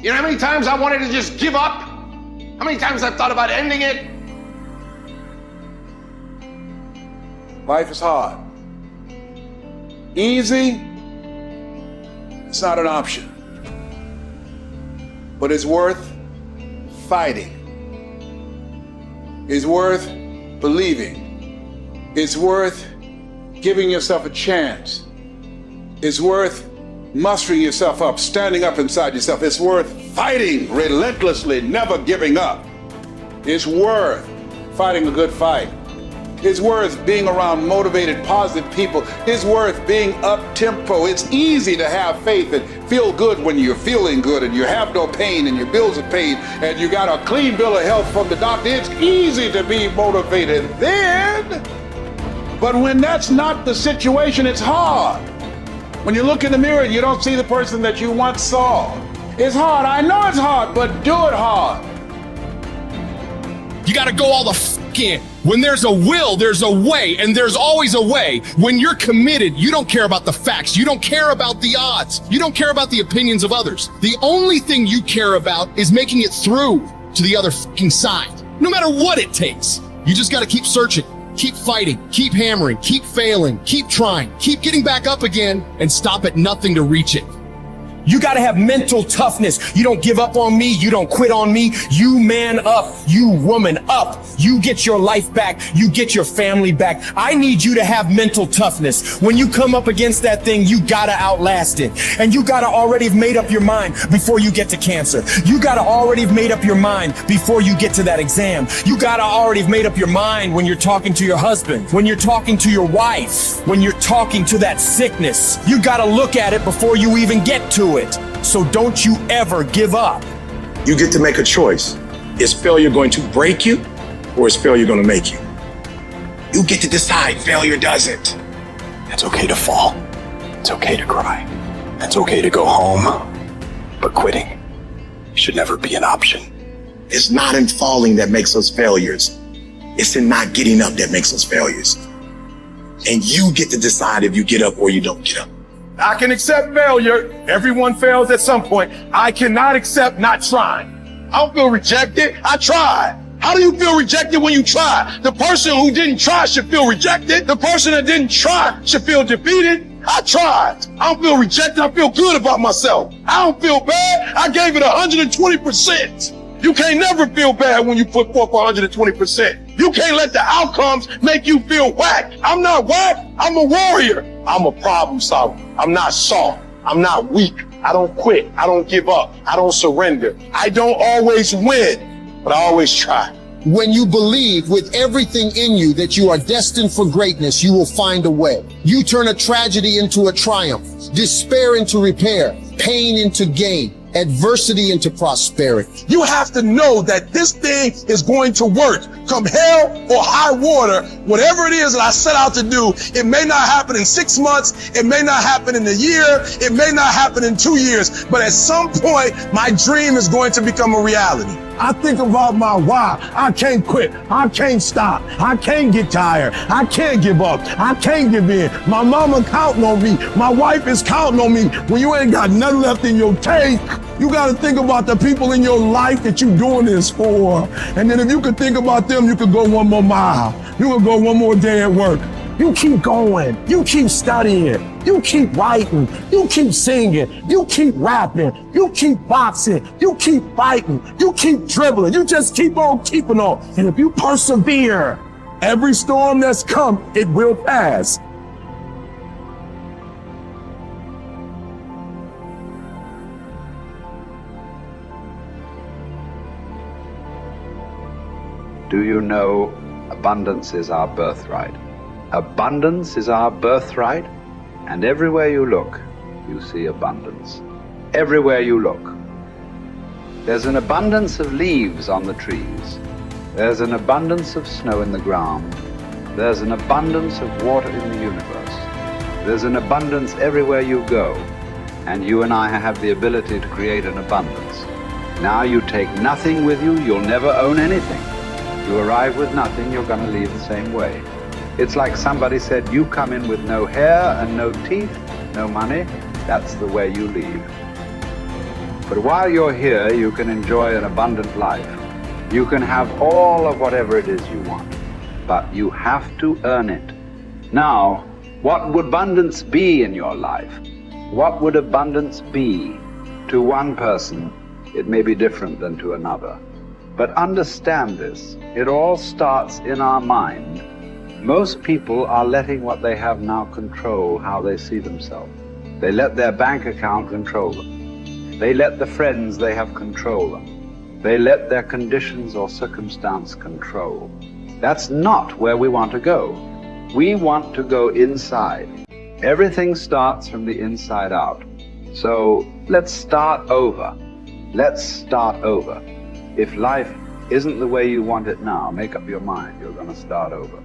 You know how many times I wanted to just give up? How many times I've thought about ending it? Life is hard. Easy, it's not an option. But it's worth fighting. It's worth believing. It's worth giving yourself a chance. It's worth mustering yourself up, standing up inside yourself. It's worth fighting relentlessly, never giving up. It's worth fighting a good fight. It's worth being around motivated, positive people. It's worth being up-tempo. It's easy to have faith and feel good when you're feeling good and you have no pain and your bills are paid and you got a clean bill of health from the doctor. It's easy to be motivated then. But when that's not the situation, it's hard. When you look in the mirror and you don't see the person that you once saw. It's hard. I know it's hard, but do it hard. You got to go all the f in. When there's a will, there's a way, and there's always a way. When you're committed, you don't care about the facts. You don't care about the odds. You don't care about the opinions of others. The only thing you care about is making it through to the other f***ing side. No matter what it takes. You just got to keep searching, keep fighting, keep hammering, keep failing, keep trying, keep getting back up again, and stop at nothing to reach it. You gotta have mental toughness. You don't give up on me. You don't quit on me. You man up. You woman up. You get your life back. You get your family back. I need you to have mental toughness. When you come up against that thing, you gotta outlast it. And you gotta already have made up your mind before you get to cancer. You gotta already have made up your mind before you get to that exam. You gotta already have made up your mind when you're talking to your husband, when you're talking to your wife, when you're talking to that sickness. You gotta look at it before you even get to it. So don't you ever give up. You get to make a choice. Is failure going to break you or is failure going to make you? You get to decide. Failure doesn't. It's okay to fall. It's okay to cry. It's okay to go home. But quitting should never be an option. It's not in falling that makes us failures. It's in not getting up that makes us failures. And you get to decide if you get up or you don't get up. I can accept failure. Everyone fails at some point. I cannot accept not trying. I don't feel rejected. I tried. How do you feel rejected when you try? The person who didn't try should feel rejected. The person that didn't try should feel defeated. I tried. I don't feel rejected. I feel good about myself. I don't feel bad. I gave it 120%. You can't never feel bad when you put forth 120%. You can't let the outcomes make you feel whack. I'm not whack. I'm a warrior. I'm a problem solver. I'm not soft. I'm not weak. I don't quit. I don't give up. I don't surrender. I don't always win, but I always try. When you believe with everything in you that you are destined for greatness, you will find a way. You turn a tragedy into a triumph, despair into repair, pain into gain, adversity into prosperity. You have to know that this thing is going to work. Come hell or high water, whatever it is that I set out to do, it may not happen in 6 months, it may not happen in a year, it may not happen in 2 years, but at some point, my dream is going to become a reality. I think about my why. I can't quit. I can't stop. I can't get tired. I can't give up. I can't give in. My mama counting on me. My wife is counting on me. When you ain't got nothing left in your tank, you got to think about the people in your life that you're doing this for. And then if you could think about them, you could go one more mile. You could go one more day at work. You keep going. You keep studying. You keep writing. You keep singing. You keep rapping. You keep boxing. You keep fighting. You keep dribbling. You just keep on keeping on. And if you persevere, every storm that's come, it will pass. Do you know abundance is our birthright? Abundance is our birthright, and everywhere you look, you see abundance. Everywhere you look. There's an abundance of leaves on the trees. There's an abundance of snow in the ground. There's an abundance of water in the universe. There's an abundance everywhere you go, and you and I have the ability to create an abundance. Now you take nothing with you, you'll never own anything. You arrive with nothing, you're going to leave the same way. It's like somebody said, you come in with no hair and no teeth, no money, that's the way you leave. But while you're here, you can enjoy an abundant life. You can have all of whatever it is you want, but you have to earn it. Now, what would abundance be in your life? What would abundance be? To one person, it may be different than to another. But understand this, it all starts in our mind. Most people are letting what they have now control how they see themselves. They let their bank account control them. They let the friends they have control them. They let their conditions or circumstance control. That's not where we want to go. We want to go inside. Everything starts from the inside out. So let's start over. Let's start over. If life isn't the way you want it now, make up your mind. You're going to start over.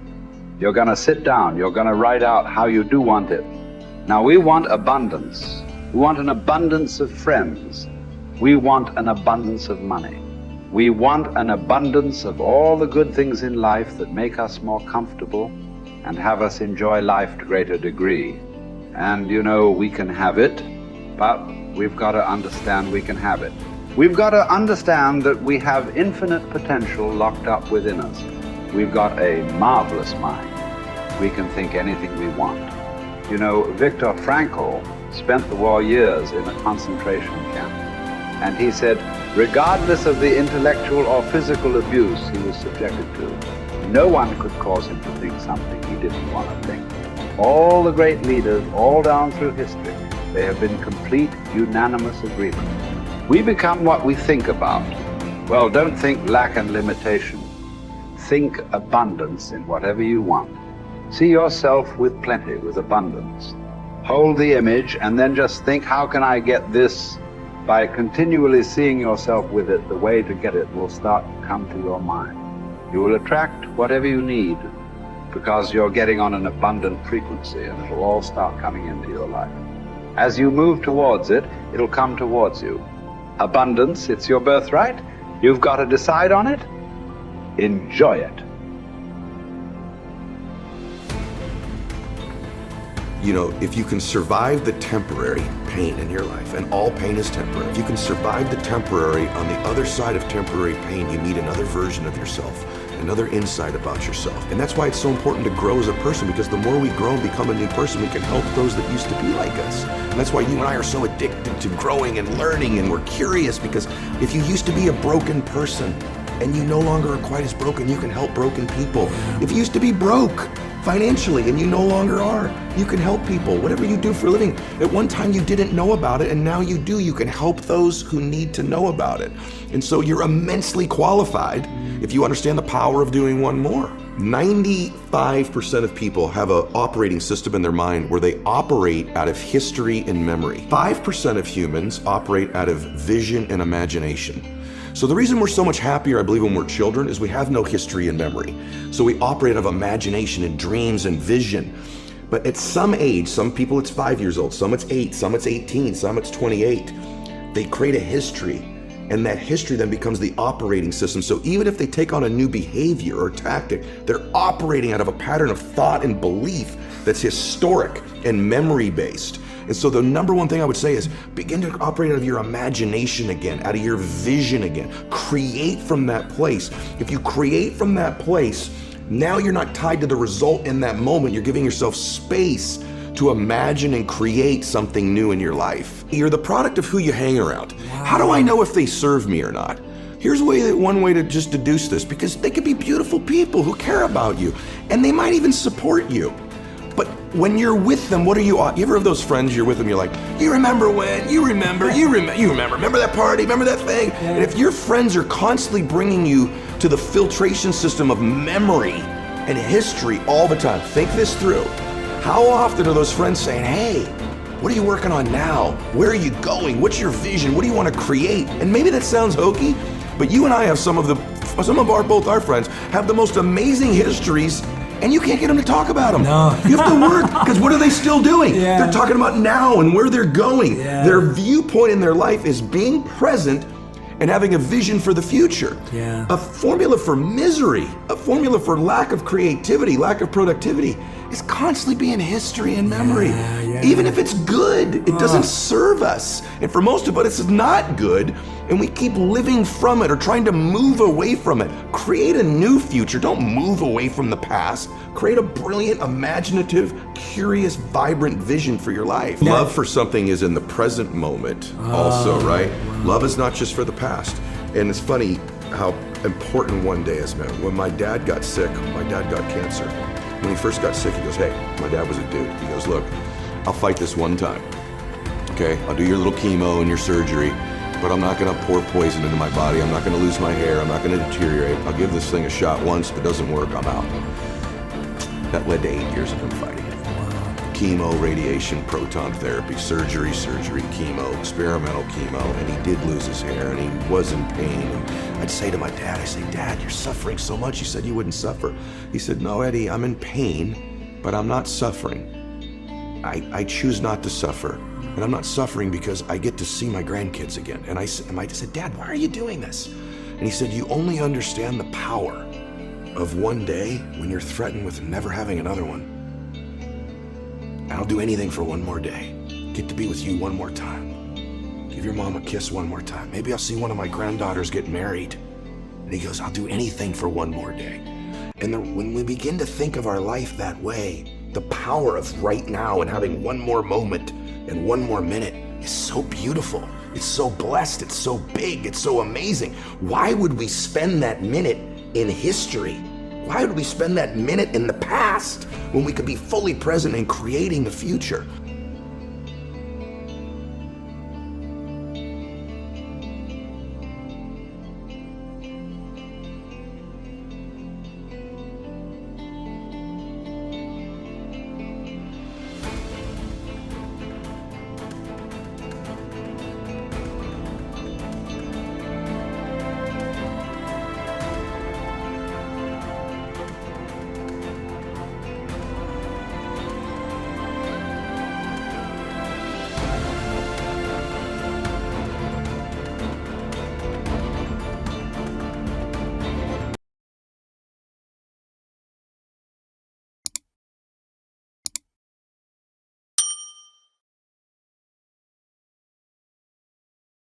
You're going to sit down. You're going to write out how you do want it. Now, we want abundance. We want an abundance of friends. We want an abundance of money. We want an abundance of all the good things in life that make us more comfortable and have us enjoy life to a greater degree. And you know, we can have it, but we've got to understand we can have it. We've got to understand that we have infinite potential locked up within us. We've got a marvelous mind. We can think anything we want. You know, Viktor Frankl spent the war years in a concentration camp. And he said, regardless of the intellectual or physical abuse he was subjected to, no one could cause him to think something he didn't want to think. All the great leaders, all down through history, they have been complete, unanimous agreement. We become what we think about. Well, don't think lack and limitation. Think abundance in whatever you want. See yourself with plenty, with abundance. Hold the image and then just think, how can I get this? By continually seeing yourself with it, the way to get it will start to come to your mind. You will attract whatever you need because you're getting on an abundant frequency, and it'll all start coming into your life. As you move towards it, it'll come towards you. Abundance, it's your birthright. You've got to decide on it. Enjoy it. You know, if you can survive the temporary pain in your life, and all pain is temporary, if you can survive the temporary, on the other side of temporary pain, you meet another version of yourself, another insight about yourself. And that's why it's so important to grow as a person, because the more we grow and become a new person, we can help those that used to be like us. And that's why you and I are so addicted to growing and learning, and we're curious, because if you used to be a broken person and you no longer are quite as broken, you can help broken people. If you used to be broke financially and you no longer are, you can help people. Whatever you do for a living, at one time you didn't know about it and now you do. You can help those who need to know about it. And so you're immensely qualified if you understand the power of doing one more. 95% of people have an operating system in their mind where they operate out of history and memory. 5% of humans operate out of vision and imagination. So the reason we're so much happier, I believe, when we're children is we have no history and memory. So we operate out of imagination and dreams and vision. But at some age, some people it's 5 years old, some it's 8, some it's 18, some it's 28, they create a history, and that history then becomes the operating system. So even if they take on a new behavior or tactic, they're operating out of a pattern of thought and belief that's historic and memory-based. And so the number one thing I would say is begin to operate out of your imagination again, out of your vision again. Create from that place. If you create from that place, now you're not tied to the result in that moment. You're giving yourself space to imagine and create something new in your life. You're the product of who you hang around. Wow. How do I know if they serve me or not? Here's one way to just deduce this, because they could be beautiful people who care about you, and they might even support you. But when you're with them, what are you ever have those friends you're with them, you're like, you remember when, you remember that party, remember that thing? Yeah. And if your friends are constantly bringing you to the filtration system of memory and history all the time, think this through. How often are those friends saying, hey, what are you working on now? Where are you going? What's your vision? What do you want to create? And maybe that sounds hokey, but you and I have both our friends have the most amazing histories, and you can't get them to talk about them. No. You have to work, because what are they still doing? Yeah. They're talking about now and where they're going. Yeah. Their viewpoint in their life is being present and having a vision for the future. Yeah. A formula for misery, a formula for lack of creativity, lack of productivity, is constantly being history and memory. Even if it's good, it doesn't serve us. And for most of us, it's not good. And we keep living from it or trying to move away from it. Create a new future. Don't move away from the past. Create a brilliant, imaginative, curious, vibrant vision for your life. Love for something is in the present moment also, right? Love is not just for the past. And it's funny how important one day is, man. When my dad got sick, my dad got cancer. When he first got sick, he goes, hey, my dad was a dude. He goes, look, I'll fight this one time. Okay, I'll do your little chemo and your surgery, but I'm not gonna pour poison into my body. I'm not gonna lose my hair. I'm not gonna deteriorate. I'll give this thing a shot once. If it doesn't work, I'm out. That led to 8 years of him fighting it. Chemo, radiation, proton therapy, surgery, chemo, experimental chemo, and he did lose his hair and he was in pain. And I'd say to my dad, Dad, you're suffering so much. You said you wouldn't suffer. He said, no, Eddie, I'm in pain, but I'm not suffering. I choose not to suffer. And I'm not suffering because I get to see my grandkids again. And I said, Dad, why are you doing this? And he said, you only understand the power of one day when you're threatened with never having another one. I'll do anything for one more day. Get to be with you one more time. Give your mom a kiss one more time. Maybe I'll see one of my granddaughters get married. And he goes, I'll do anything for one more day. And when we begin to think of our life that way, the power of right now and having one more moment and one more minute is so beautiful. It's so blessed. It's so big. It's so amazing. Why would we spend that minute in history? Why would we spend that minute in the past when we could be fully present and creating the future?